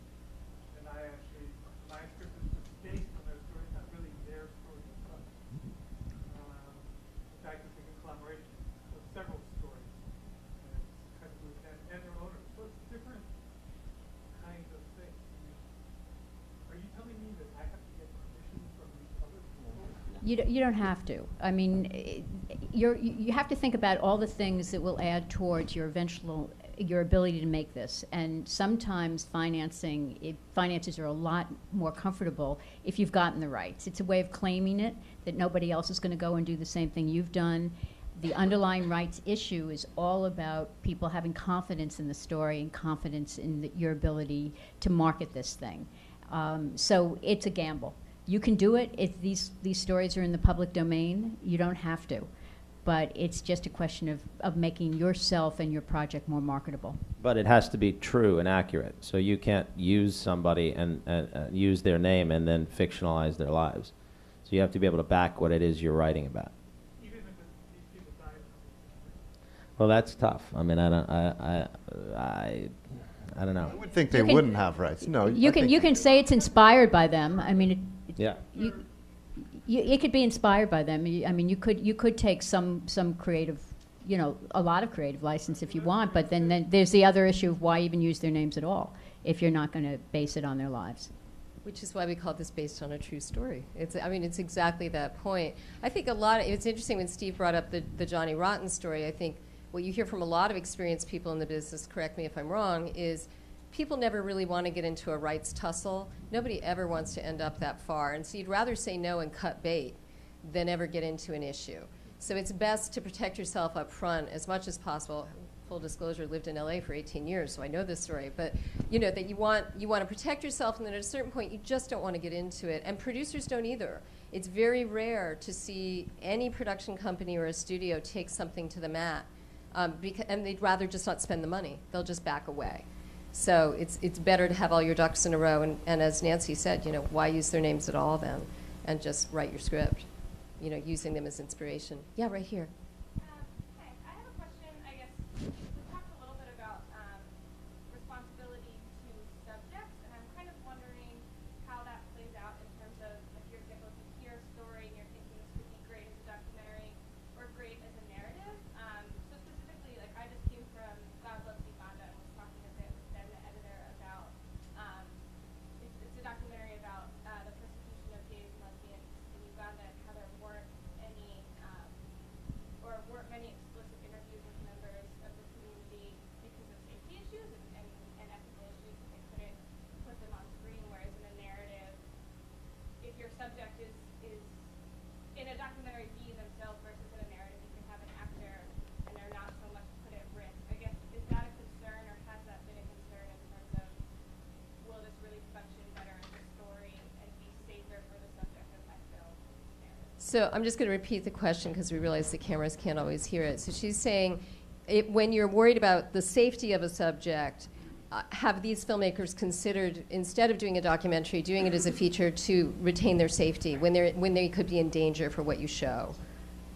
And I actually, my script is just based on their story. It's not really their story as such. In fact, it's like a collaboration of several stories. And their owners. So it's different kinds of things. Are you telling me that I have to get permission from these other people? You don't have to. I mean, you have to think about all the things that will add towards your ability to make this. And sometimes finances are a lot more comfortable if you've gotten the rights. It's a way of claiming it, that nobody else is going to go and do the same thing you've done. The underlying rights issue is all about people having confidence in the story and confidence in your ability to market this thing. So it's a gamble. You can do it if these stories are in the public domain. You don't have to. But it's just a question of making yourself and your project more marketable. But it has to be true and accurate. So you can't use somebody and use their name and then fictionalize their lives. So you have to be able to back what it is you're writing about. Even if these people die of something. Well, that's tough. I mean, I don't know. I would think they You can- wouldn't have rights. No, You I can think you they can do. say it's inspired by them. I mean, Yeah. it could be inspired by them. I mean, you could take some creative, a lot of creative license if you want. But then there's the other issue of why even use their names at all if you're not going to base it on their lives. Which is why we call this based on a true story. It's exactly that point. I think it's interesting when Steve brought up the Johnny Rotten story. I think what you hear from a lot of experienced people in the business, correct me if I'm wrong, is people never really want to get into a rights tussle. Nobody ever wants to end up that far. And so you'd rather say no and cut bait than ever get into an issue. So it's best to protect yourself up front as much as possible. Full disclosure, lived in LA for 18 years, so I know this story. But that you want to protect yourself, and then at a certain point you just don't want to get into it. And producers don't either. It's very rare to see any production company or a studio take something to the mat, and they'd rather just not spend the money. They'll just back away. So it's better to have all your ducks in a row. And as Nancy said, why use their names at all then, and just write your script, using them as inspiration. Yeah, right here. Hi, I have a question. I guess we talked a little bit about responsibility to subjects, and I'm kind of wondering how that plays out in terms of, like, for example, if you hear a story and you're thinking this would be great as a documentary or great as a narrative. So specifically, like, I just came from God Loves Uganda and was talking a bit with Ben, the editor, about it's a documentary about the persecution of gays and lesbians in Uganda and how there weren't any or weren't many explicit interviews with members of the community because of safety issues and ethical issues that they couldn't put them on screen, whereas in a narrative, if your subject is in a documentary being themselves versus in a narrative, you can have an actor and they're not so much put at risk. I guess, is that a concern, or has that been a concern in terms of will this really function better as a story and be safer for the subject of my film narrative? So I'm just going to repeat the question because we realize the cameras can't always hear it. So she's saying, when you're worried about the safety of a subject, have these filmmakers considered, instead of doing a documentary, doing it as a feature to retain their safety when they could be in danger for what you show?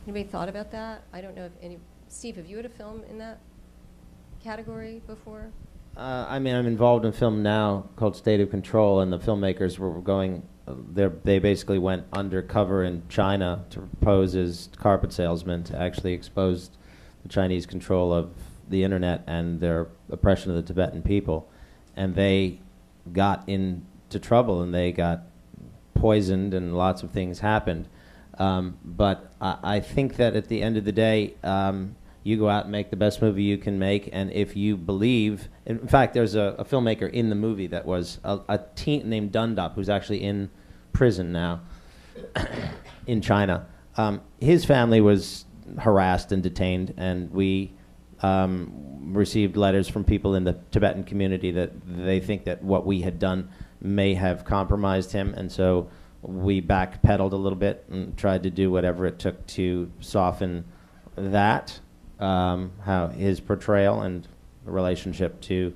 Anybody thought about that? I don't know if any. Steve, have you had a film in that category before? I mean, I'm involved in a film now called State of Control, and the filmmakers were going. They basically went undercover in China to pose as carpet salesmen to actually expose the Chinese control of the internet and their oppression of the Tibetan people. And they got into trouble, and they got poisoned, and lots of things happened. But I think that at the end of the day, you go out and make the best movie you can make, and if you believe... In fact, there's a filmmaker in the movie that was a teen named Dundop, who's actually in prison now in China. His family was harassed and detained, and we received letters from people in the Tibetan community that they think that what we had done may have compromised him, and so we backpedaled a little bit and tried to do whatever it took to soften that, how his portrayal and the relationship to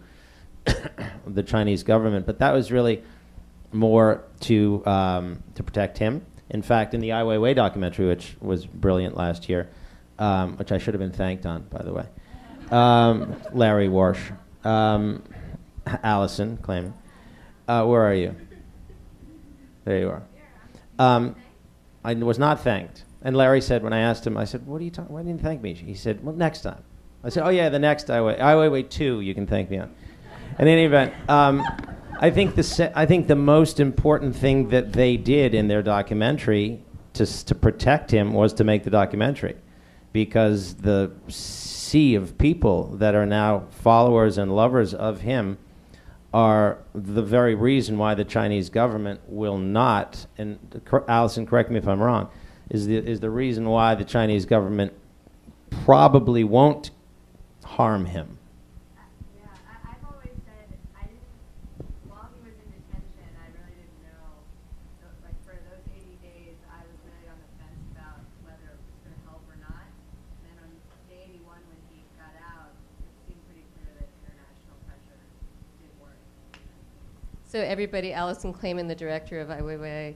the Chinese government. But that was really more to protect him. In fact, in the Ai Weiwei documentary, which was brilliant last year, which I should have been thanked on, by the way, Larry Warsh, Allison Clayman, where are you? There you are. I was not thanked. And Larry said, when I asked him, I said, "What are you talking? Why didn't you thank me?" He said, "Well, next time." I said, "Oh yeah, the next Ai Weiwei 2, you can thank me on." In any event, I think the most important thing that they did in their documentary to protect him was to make the documentary, because the sea of people that are now followers and lovers of him are the very reason why the Chinese government will not, and Allison, correct me if I'm wrong, is the reason why the Chinese government probably won't harm him. Yeah, I've always said I didn't, while he was in detention, I really didn't know, like for those 80 days, I was really on the fence about whether it was going to help or not. And then on day 81 when he got out, it seemed pretty clear that international pressure did work. So everybody, Allison Clayman, the director of Ai Weiwei.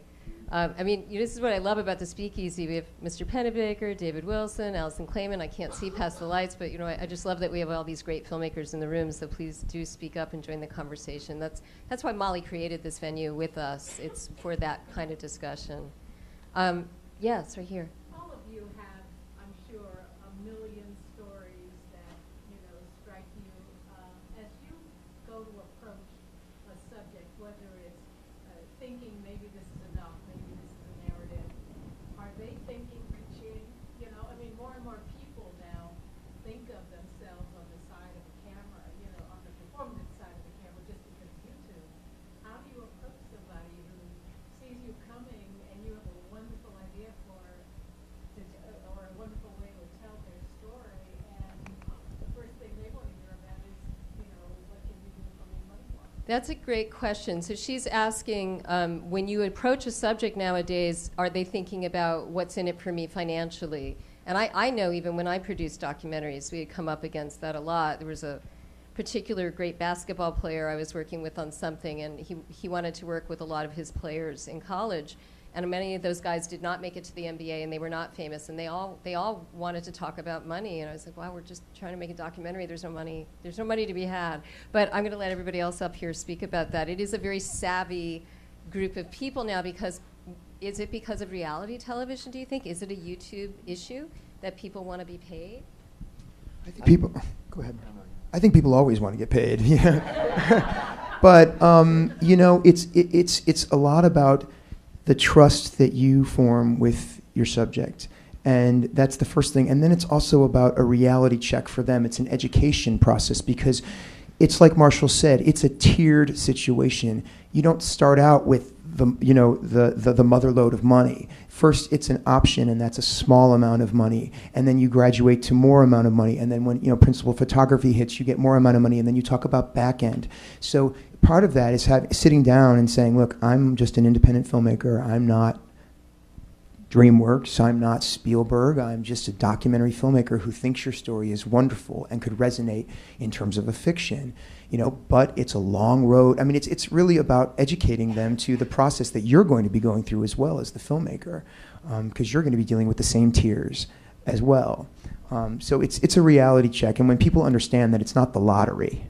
I mean, this is what I love about the Speakeasy. We have Mr. Pennebaker, David Wilson, Allison Clayman. I can't see past the lights, but I just love that we have all these great filmmakers in the room. So please do speak up and join the conversation. That's why Molly created this venue with us. It's for that kind of discussion. Yes, right here. All of you have, I'm sure, a million stories that strike you as you go to approach a subject, whether it's thinking maybe this is enough, maybe this is a narrative. Are they thinking, I mean, more and more people now think of themselves on the side of a camera, on the performance side of the camera, just because of YouTube. How do you approach somebody who sees you coming and you have a wonderful idea or a wonderful way to tell their story, and the first thing they want to hear about is, what can you do for me money-wise? That's a great question. So she's asking, when you approach a subject nowadays, are they thinking about what's in it for me financially? And I know even when I produced documentaries, we had come up against that a lot. There was a particular great basketball player I was working with on something, and he wanted to work with a lot of his players in college. And many of those guys did not make it to the NBA, and they were not famous, and they all wanted to talk about money. And I was like, wow, we're just trying to make a documentary. There's no money to be had. But I'm going to let everybody else up here speak about that. It is a very savvy group of people now, because is it because of reality television, do you think? Is it a YouTube issue that people want to be paid? I think people, go ahead. I think people always want to get paid. Yeah. But it's a lot about the trust that you form with your subject. And that's the first thing. And then it's also about a reality check for them. It's an education process, because it's like Marshall said, it's a tiered situation. You don't start out with the mother lode of money. First, it's an option, and that's a small amount of money. And then you graduate to more amount of money. And then when principal photography hits, you get more amount of money. And then you talk about back end. So part of that is sitting down and saying, look, I'm just an independent filmmaker. I'm not DreamWorks. I'm not Spielberg. I'm just a documentary filmmaker who thinks your story is wonderful and could resonate in terms of a fiction. But it's a long road. I mean, it's really about educating them to the process that you're going to be going through as well as the filmmaker, because you're going to be dealing with the same tiers as well. So it's a reality check. And when people understand that it's not the lottery,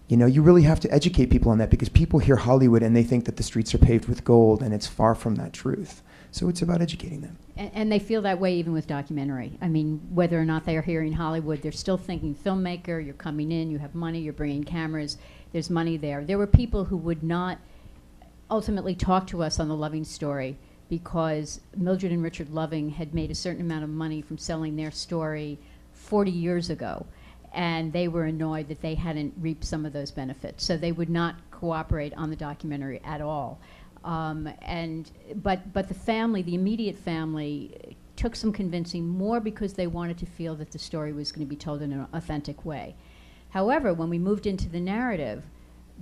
you really have to educate people on that, because people hear Hollywood and they think that the streets are paved with gold, and it's far from that truth. So it's about educating them. And they feel that way even with documentary. I mean, whether or not they are here in Hollywood, they're still thinking filmmaker, you're coming in, you have money, you're bringing cameras, there's money there. There were people who would not ultimately talk to us on The Loving Story because Mildred and Richard Loving had made a certain amount of money from selling their story 40 years ago. And they were annoyed that they hadn't reaped some of those benefits. So they would not cooperate on the documentary at all. But the family, the immediate family, took some convincing, more because they wanted to feel that the story was going to be told in an authentic way. However, when we moved into the narrative,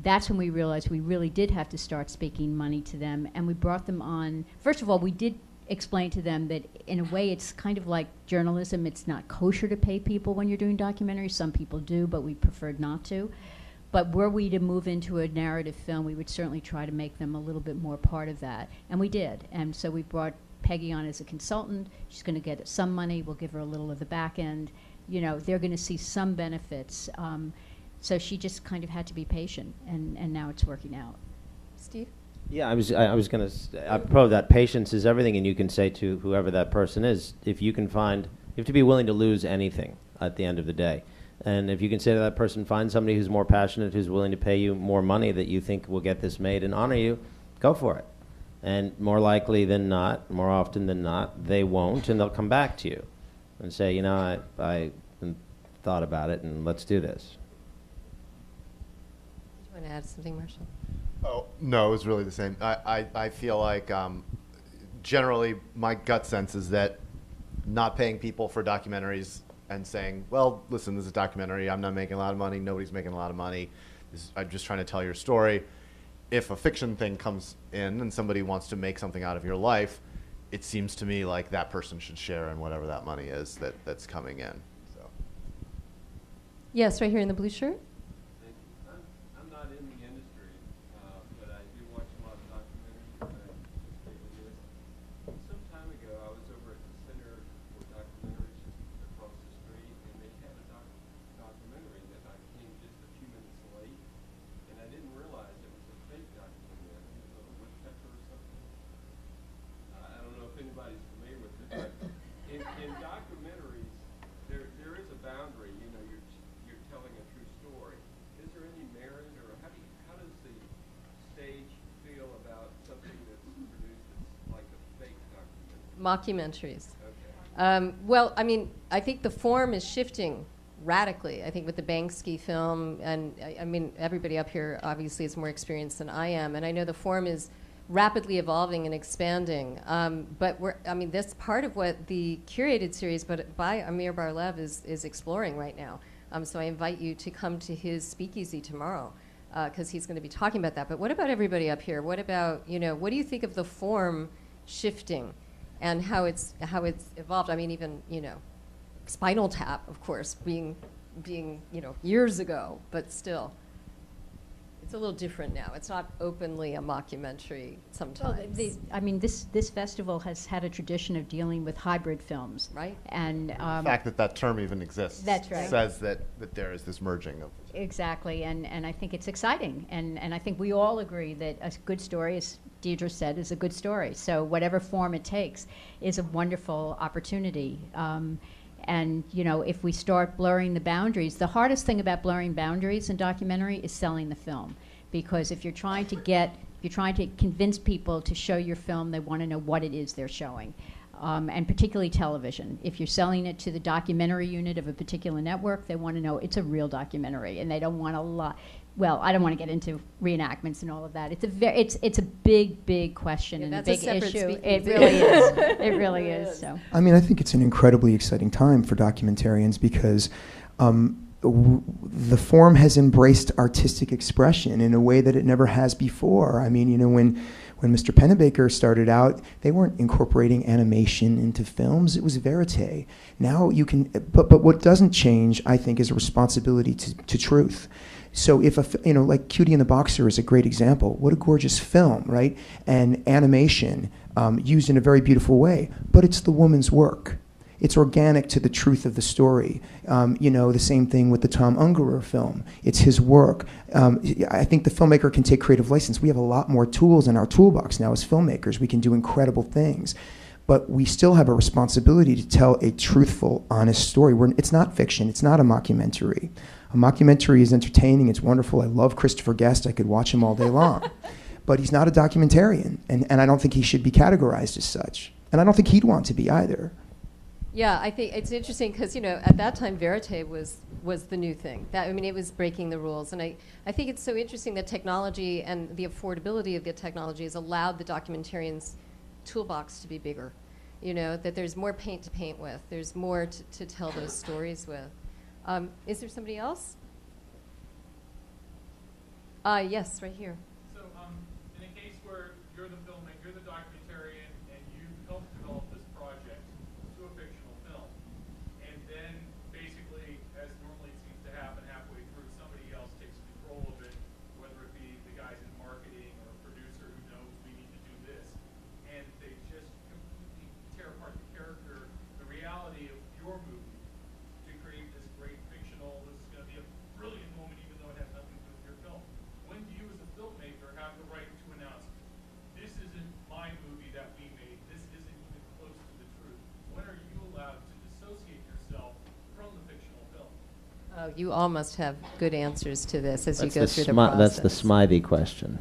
that's when we realized we really did have to start speaking money to them, and we brought them on. First of all, we did explain to them that in a way it's kind of like journalism. It's not kosher to pay people when you're doing documentaries. Some people do, but we preferred not to. But were we to move into a narrative film, we would certainly try to make them a little bit more part of that. And we did. And so we brought Peggy on as a consultant. She's going to get some money. We'll give her a little of the back end. You know, they're going to see some benefits. So she just kind of had to be patient, and now it's working out. Steve? Yeah, I was going to, apropos that, patience is everything, and you can say to whoever that person is, if you can find, you have to be willing to lose anything at the end of the day. And if you can say to that person, find somebody who's more passionate, who's willing to pay you more money that you think will get this made and honor you, go for it. And more likely than not, more often than not, they won't, and they'll come back to you and say, you know, I thought about it, and let's do this. Do you want to add something, Marshall? Oh, no, it was really the same. I feel like generally my gut sense is that not paying people for documentaries and saying, well, listen, this is a documentary. I'm not making a lot of money. Nobody's making a lot of money. I'm just trying to tell your story. If a fiction thing comes in and somebody wants to make something out of your life, it seems to me like that person should share in whatever that money is that's coming in. So. Yes, right here in the blue shirt. Thank you. I'm not in the industry, but I do watch a lot of documentaries. I participate in this. Some time ago, I was over at the Center for Documentaries just across the street, and they had a documentary that I came just a few minutes late, and I didn't realize it was a fake documentary. I think it was a woodpecker or something. I don't know if anybody's familiar with it, but in documentaries, there is a boundary. You know, you're telling a true story. Is there any merit, or how does the stage feel about something that's produced that's like a fake documentary? Mockumentaries. Okay. Well, I mean, I think the form is shifting radically. I think with the Banksy film, and I mean, everybody up here obviously is more experienced than I am, and I know the form is rapidly evolving and expanding. But that's part of what the curated series, but by Amir Bar-Lev, is exploring right now. So I invite you to come to his speakeasy tomorrow, because he's going to be talking about that. But what about everybody up here? What about, what do you think of the form shifting and how it's evolved? I mean, even, Spinal Tap, of course, being years ago, but still. It's a little different now. It's not openly a mockumentary sometimes. Well, this festival has had a tradition of dealing with hybrid films. Right. And The fact that term even exists That's right. says that there is this merging of. Exactly, and I think it's exciting, and I think we all agree that a good story, as Deirdre said, is a good story. So whatever form it takes is a wonderful opportunity. And if we start blurring the boundaries, the hardest thing about blurring boundaries in documentary is selling the film, because if you're trying to convince people to show your film, they want to know what it is they're showing. And particularly television. If you're selling it to the documentary unit of a particular network, they want to know it's a real documentary, and they don't want a lot. Well, I don't want to get into reenactments and all of that. It's a big question and a big issue. It really is. It really is. So. I mean, I think it's an incredibly exciting time for documentarians because the form has embraced artistic expression in a way that it never has before. I mean, when Mr. Pennebaker started out, they weren't incorporating animation into films. It was verite. Now you can, but what doesn't change, I think, is a responsibility to truth. So if like Cutie and the Boxer is a great example. What a gorgeous film, right? And animation used in a very beautiful way, but it's the woman's work. It's organic to the truth of the story. The same thing with the Tom Ungerer film. It's his work. I think the filmmaker can take creative license. We have a lot more tools in our toolbox now as filmmakers. We can do incredible things. But we still have a responsibility to tell a truthful, honest story. It's not fiction. It's not a mockumentary. A mockumentary is entertaining. It's wonderful. I love Christopher Guest. I could watch him all day long. But he's not a documentarian, and I don't think he should be categorized as such. And I don't think he'd want to be either. Yeah, I think it's interesting because, at that time, verite was the new thing. It was breaking the rules. And I think it's so interesting that technology and the affordability of the technology has allowed the documentarian's toolbox to be bigger. That there's more paint to paint with. There's more to tell those stories with. Is there somebody else? Yes, right here. So, in a case where you're the filmmaker, you're the documentarian, and you helped develop this project to a fictional film, and then basically, as normally seems to happen halfway through, somebody else takes control of it, whether it be the guys in marketing or a producer who knows we need to do this, and they just completely tear apart the character, the reality of your movie, to create this great fictional, this is going to be a brilliant moment even though it has nothing to do with your film. When do you as a filmmaker have the right to announce, this isn't my movie that we made, this isn't even close to the truth? When are you allowed to dissociate yourself from the fictional film? Oh, you all must have good answers to this as you That's go the through the process. That's the Smythe question.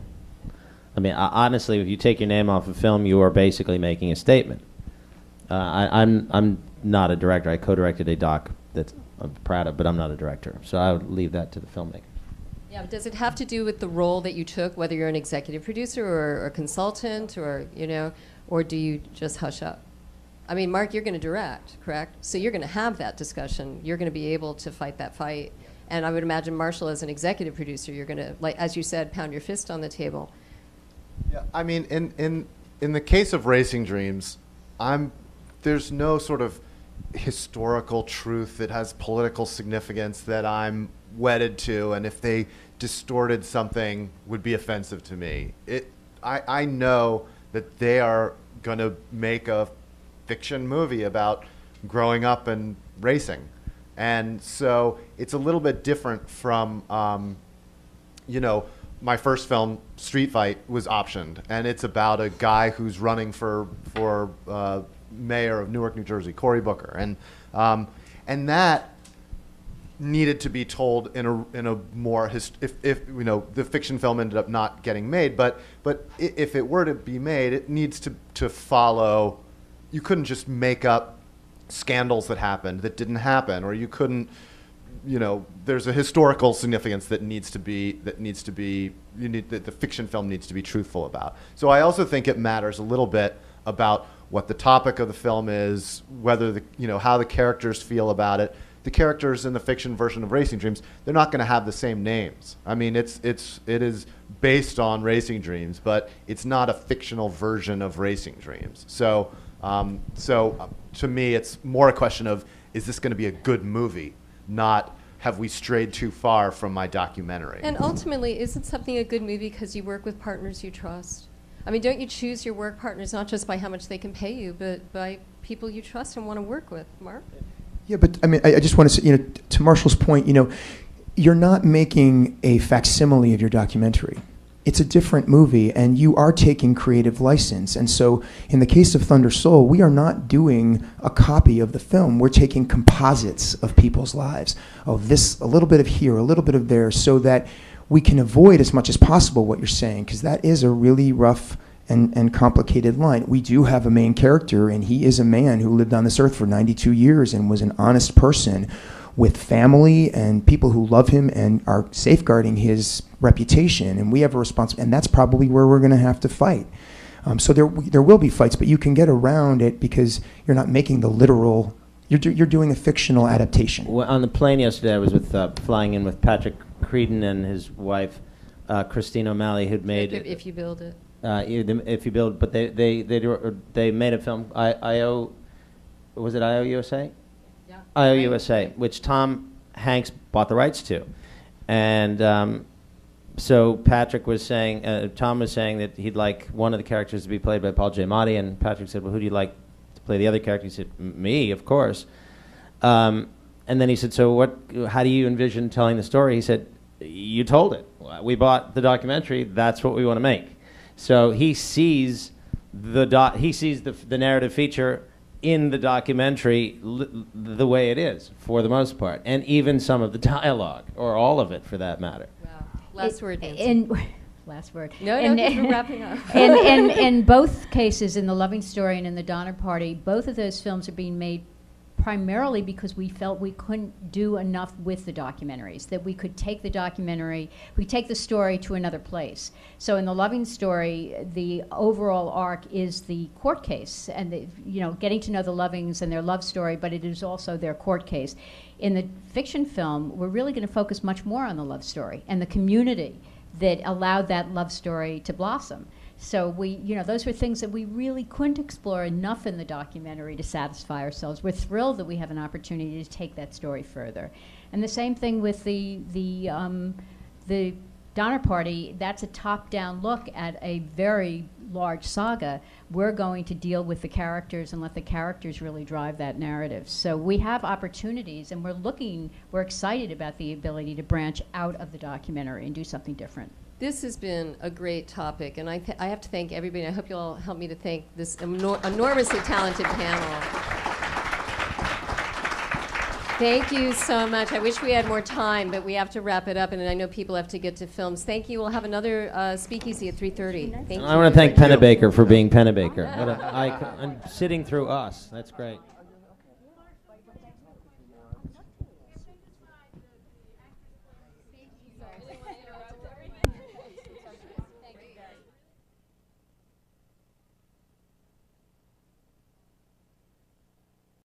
I mean, honestly, if you take your name off a film, you are basically making a statement. I'm not a director. I co-directed a doc that I'm proud of, but I'm not a director. So I would leave that to the filmmaker. Yeah, but does it have to do with the role that you took, whether you're an executive producer or a consultant, or or do you just hush up? I mean, Mark, you're going to direct, correct? So you're going to have that discussion. You're going to be able to fight that fight. And I would imagine Marshall, as an executive producer, you're going to, like as you said, pound your fist on the table. Yeah, I mean, in the case of Racing Dreams, there's no sort of historical truth that has political significance that I'm wedded to, and if they distorted something would be offensive to me. I know that they are going to make a fiction movie about growing up and racing. And so it's a little bit different from, my first film, Street Fight, was optioned, and it's about a guy who's running for mayor of Newark, New Jersey, Cory Booker, and that needed to be told in a more if the fiction film ended up not getting made, but if it were to be made, it needs to follow. You couldn't just make up scandals that happened that didn't happen, or you couldn't. There's a historical significance that needs to be that the fiction film needs to be truthful about. So I also think it matters a little bit about what the topic of the film is, whether how the characters feel about it. The characters in the fiction version of Racing Dreams, they're not going to have the same names. I mean, it is based on Racing Dreams, but it's not a fictional version of Racing Dreams. So to me, it's more a question of, is this going to be a good movie, not have we strayed too far from my documentary. And ultimately, isn't something a good movie because you work with partners you trust? I mean, don't you choose your work partners not just by how much they can pay you, but by people you trust and want to work with? Mark? Yeah, but I mean, I just want to say, to Marshall's point, you're not making a facsimile of your documentary. It's a different movie, and you are taking creative license. And so in the case of Thunder Soul, we are not doing a copy of the film. We're taking composites of people's lives. Oh, this, a little bit of here, a little bit of there, so that we can avoid as much as possible what you're saying, because that is a really rough and complicated line. We do have a main character, and he is a man who lived on this earth for 92 years and was an honest person with family and people who love him and are safeguarding his reputation. And we have a responsibility, and that's probably where we're going to have to fight. So there will be fights, but you can get around it because you're not making the literal. You're doing a fictional adaptation. Well, on the plane yesterday, I was flying in with Patrick Creedon and his wife, Christine O'Malley, who'd made. If you build it. If you build, but they made a film. Was it IO USA? Yeah. IO USA, which Tom Hanks bought the rights to, and so Patrick was saying, Tom was saying that he'd like one of the characters to be played by Paul Giamatti, and Patrick said, "Well, who do you like to play the other character?" He said, "Me, of course." And then he said, "So how do you envision telling the story?" He said, "You told it. We bought the documentary. That's what we want to make." So he sees the narrative feature in the documentary the way it is, for the most part, and even some of the dialogue, or all of it, for that matter. Wow. Last word, Nancy. Last word. No, we're wrapping up. In both cases, in The Loving Story and in The Donner Party, both of those films are being made primarily because we felt we couldn't do enough with the documentaries, that we could take the story to another place. So in The Loving Story, the overall arc is the court case and getting to know the Lovings and their love story, but it is also their court case. In the fiction film, we're really going to focus much more on the love story and the community that allowed that love story to blossom. So those were things that we really couldn't explore enough in the documentary to satisfy ourselves. We're thrilled that we have an opportunity to take that story further. And the same thing with the Donner Party. That's a top-down look at a very large saga. We're going to deal with the characters and let the characters really drive that narrative. So we have opportunities, and we're excited about the ability to branch out of the documentary and do something different. This has been a great topic, and I have to thank everybody. I hope you'll all help me to thank this enormously talented panel. Thank you so much. I wish we had more time, but we have to wrap it up, and I know people have to get to films. Thank you. We'll have another speakeasy at 3:30. Thank you. I want to thank Pennebaker for being Pennebaker. What a icon. And sitting through us. That's great.